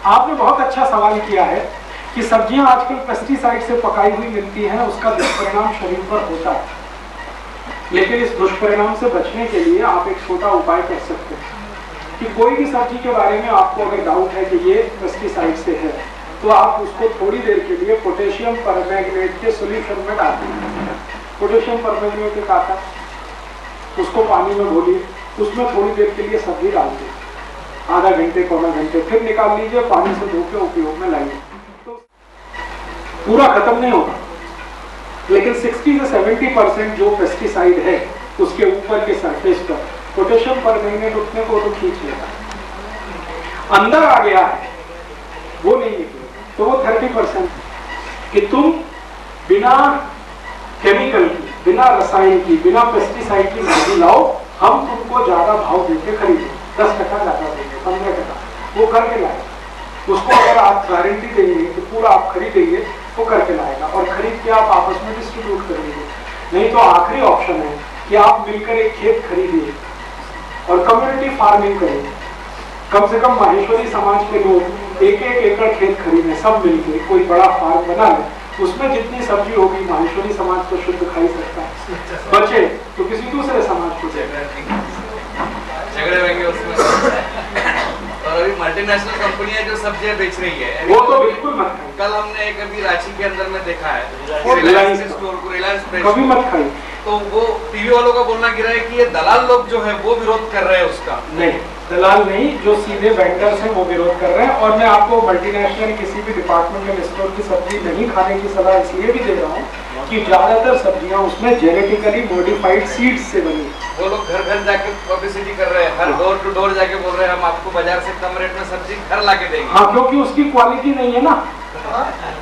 आपने बहुत अच्छा सवाल किया है कि सब्जियां आजकल पेस्टिसाइड से पकाई हुई मिलती हैं, उसका दुष्परिणाम शरीर पर होता है। लेकिन इस दुष्परिणाम से बचने के लिए आप एक छोटा उपाय कर सकते हैं कि कोई भी सब्जी के बारे में आपको अगर डाउट है कि ये पेस्टिसाइड से है, तो आप उसको थोड़ी देर के लिए पोटेशियम परमैंगनेट के सॉल्यूशन में डाल दीजिए। पोटेशियम परमैंगनेट एक आता है, उसको पानी में घोलिए, उसमें थोड़ी देर के लिए सब्जी डाल दीजिए, आधा घंटे पौना घंटे, फिर निकाल लीजिए, पानी से धो के उपयोग में लाइए। तो पूरा खत्म नहीं होगा, लेकिन 60 से 70% जो पेस्टिसाइड है उसके ऊपर के सरफेस पर पोटेशियम परमैंगनेट उठने को तो खींच लेता है। अंदर आ गया है वो नहीं निकलेगा, तो वो 30% कि तुम बिना केमिकल की, बिना रसायन की, बिना पेस्टिसाइड की सब्जी लाओ, हम तुमको ज्यादा भाव देके खरीदो, 10% ज्यादा देंगे, 15%, वो करके लाए। उसको अगर आप गारंटी देंगे तो पूरा आप खरीदेंगे, वो करके लाएगा और खरीद के आप आपस में डिस्ट्रीब्यूट करेंगे। नहीं तो आखिरी ऑप्शन है कि आप मिलकर एक खेत खरीदिए और कम्युनिटी फार्मिंग करें। कम से कम माहेश्वरी समाज के लोग एक एकड़ खेत खरीदें, सब मिलकर कोई बड़ा फार्म बना ले, उसमें जितनी सब्जी होगी माहेश्वरी समाज तो शुद्ध खा ही सकता है, बचे तो किसी दूसरे समाज को झगड़े होंगे उसमें। और अभी मल्टीनेशनल कंपनियां जो सब्जियां बेच रही है वो तो बिल्कुल मत खाइए। कल हमने एक अभी रांची के अंदर में देखा है, रिलायंस स्टोर को, रिलायंस कभी मत खाइए। तो वो टीवी वालों का बोलना गिरा है कि ये दलाल लोग जो है वो विरोध कर रहे हैं उसका। नहीं, दलाल नहीं, जो सीधे वेंडर्स हैं वो विरोध कर रहे हैं। और मैं आपको मल्टीनेशनल किसी भी डिपार्टमेंटल स्टोर की सब्जी नहीं खाने की सलाह इसलिए भी दे रहा हूँ कि ज्यादातर सब्जियां उसमें जेनेटिकली मॉडिफाइड सीड्स से बनी। वो लोग घर घर जाके पब्लिसिटी कर रहे हैं, हर डोर टू डोर जाके बोल रहे हैं हम आपको बाजार से कम रेट में सब्जी घर ला के देंगे। हाँ, क्योंकि उसकी क्वालिटी नहीं है ना।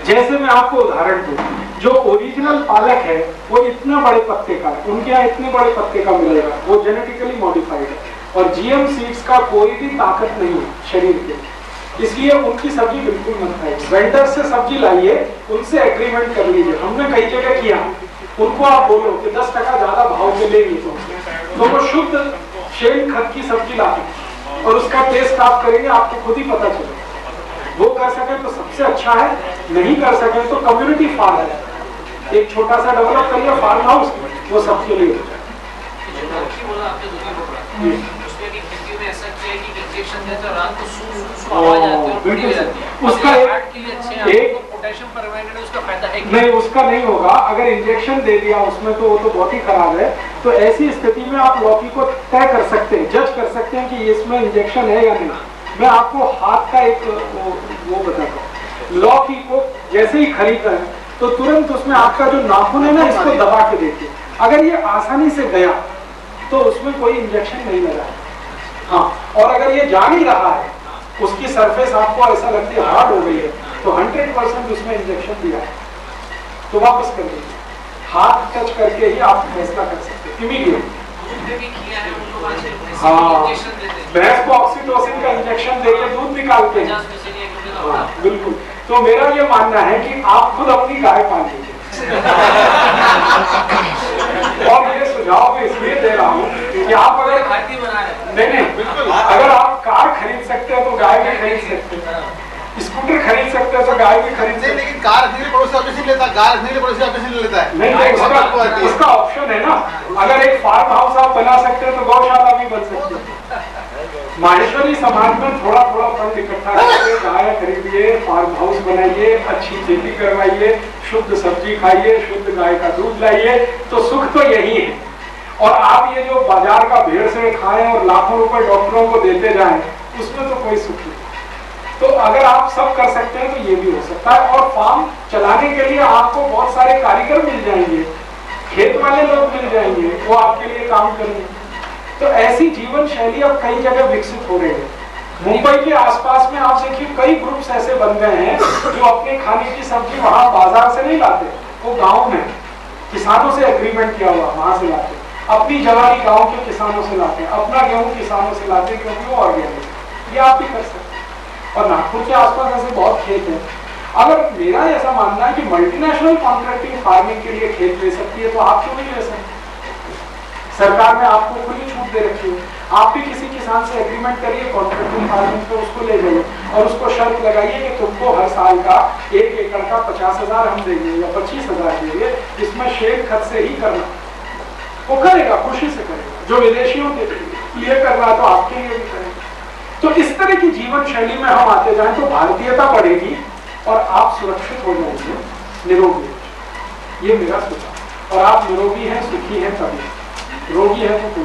जैसे मैं आपको उदाहरण दूं, जो ओरिजिनल पालक है वो इतना बड़े पत्ते का है, उनके यहाँ इतने बड़े पत्ते का मिलेगा, वो जेनेटिकली मॉडिफाइड है। और जीएम सीड्स का कोई भी ताकत नहीं है शरीर के, इसलिए उनकी सब्जी बिल्कुल मत खाइए। वेंडर से सब्जी लाइए, उनसे एग्रीमेंट कर लीजिए। हमने कई जगह किया, उनको आप बोलो कि 10% ज्यादा भाव के लेंगे तो वो शुद्ध शेन खत की सब्जी लाते और उसका टेस्ट आप करेंगे, आपको खुद ही पता चलेगा। वो कर सके तो सबसे अच्छा है, नहीं कर सके तो कम्युनिटी फार्म है, एक छोटा सा डेवलप करिए फार्म हाउस, वो सबके लिए हो जाए। उसका एक पोटेशियम परमैंगनेट उसका फायदा है नहीं, उसका नहीं होगा। अगर इंजेक्शन दे दिया उसमें तो वो तो बहुत ही खराब है। तो ऐसी स्थिति में आप लौकी को तय कर सकते हैं, जज कर सकते हैं कि इसमें इंजेक्शन है या नहीं। मैं आपको हाथ का एक वो बताता हूँ। लौकी को जैसे ही खरीद रहे हैं तो तुरंत उसमें आपका जो नाखून है ना, इसको दबा के देखिए, अगर ये आसानी से गया तो उसमें कोई इंजेक्शन नहीं लगा। हाँ, और अगर ये जा नहीं रहा है, उसकी सरफेस आपको ऐसा लगती है हार्ड हो गई है, तो 100% उसमें इंजेक्शन दिया है, तो वापस कर दीजिए। हाथ टच करके ही आप फैसला कर सकते हैं इमीडिएट। हाँ, भैंस को ऑक्सीटोसिन का इंजेक्शन देके दूध निकालते हैं। हाँ, बिल्कुल। तो मेरा ये मानना है कि आप खुद अपनी गाय पाल लीजिए। और ये सुझाव भी इसलिए दे रहा हूँ कि आप अगर नहीं बिल्कुल, अगर आप कार खरीद सकते हैं तो गाय भी खरीद सकते हैं, स्कूटर खरीद सकते हैं तो गाय भी खरीद सकते हैं। लेकिन कार रखने के लिए पड़ोसी ऑब्वियसली लेता है, गाय रखने के लिए पड़ोसी ऑब्वियसली लेता है। नहीं, उसका ऑप्शन है ना। अगर एक फार्म हाउस आप बना सकते हैं तो गौशाला भी बन सकती है। माहेश्वरी समाज में थोड़ा थोड़ा फंड इकट्ठा करके गाय खरीदिए, फार्म हाउस बनाइए, अच्छी खेती करवाइए, शुद्ध सब्जी खाइए, शुद्ध गाय का दूध लाइए, तो सुख तो यही है। और आप ये जो बाजार का भेड़ से खाएं और लाखों रुपए डॉक्टरों को देते जाएं, उसमें तो कोई सुख नहीं। तो अगर आप सब कर सकते हैं तो ये भी हो सकता है। और फार्म चलाने के लिए आपको बहुत सारे कारीगर मिल जाएंगे, खेत वाले लोग मिल जाएंगे, वो आपके लिए काम करेंगे। तो ऐसी जीवन शैली अब कई जगह विकसित हो रही है। मुंबई के आसपास में आप देखिए कई ग्रुप्स ऐसे बन गए हैं जो अपने खाने की सब्जी वहां बाजार से नहीं लाते, वो गांव में किसानों से एग्रीमेंट किया हुआ वहां से लाते, अपनी जवानी गांव के किसानों से लाते, अपना गेहूं किसानों से लाते, क्योंकि वो ऑर्गेनिक। ये आप भी कर सकते हैं। और नागपुर के आसपास ऐसे बहुत खेत हैं। अगर मेरा ऐसा मानना है कि मल्टीनेशनल कॉन्ट्रैक्टिंग फार्मिंग के लिए खेत ले सकती है, तो आप क्यों नहीं ले सकते? सरकार ने आपको खुली छूट दे रखी है, आप भी किसी किसान से एग्रीमेंट करिए कॉन्ट्रैक्टिंग फार्मिंग पे, उसको ले जाइए। और उसको शर्त लगाइए कि तुमको हर साल का 1 एकड़ का 50,000 हम देंगे या 25,000 देंगे, इसमें शेर खत से ही करना, वो करेगा, खुशी से करेगा। जो विदेशियों के लिए कर रहा तो आपके लिए भी करेगा। तो इस तरह की जीवन शैली में हम आते जाएं तो भारतीयता बढ़ेगी और आप सुरक्षित हो जाएंगे, निरोगी। ये मेरा सुझाव। और आप निरोगी हैं, सुखी हैं तभी, रोगी है तो कोई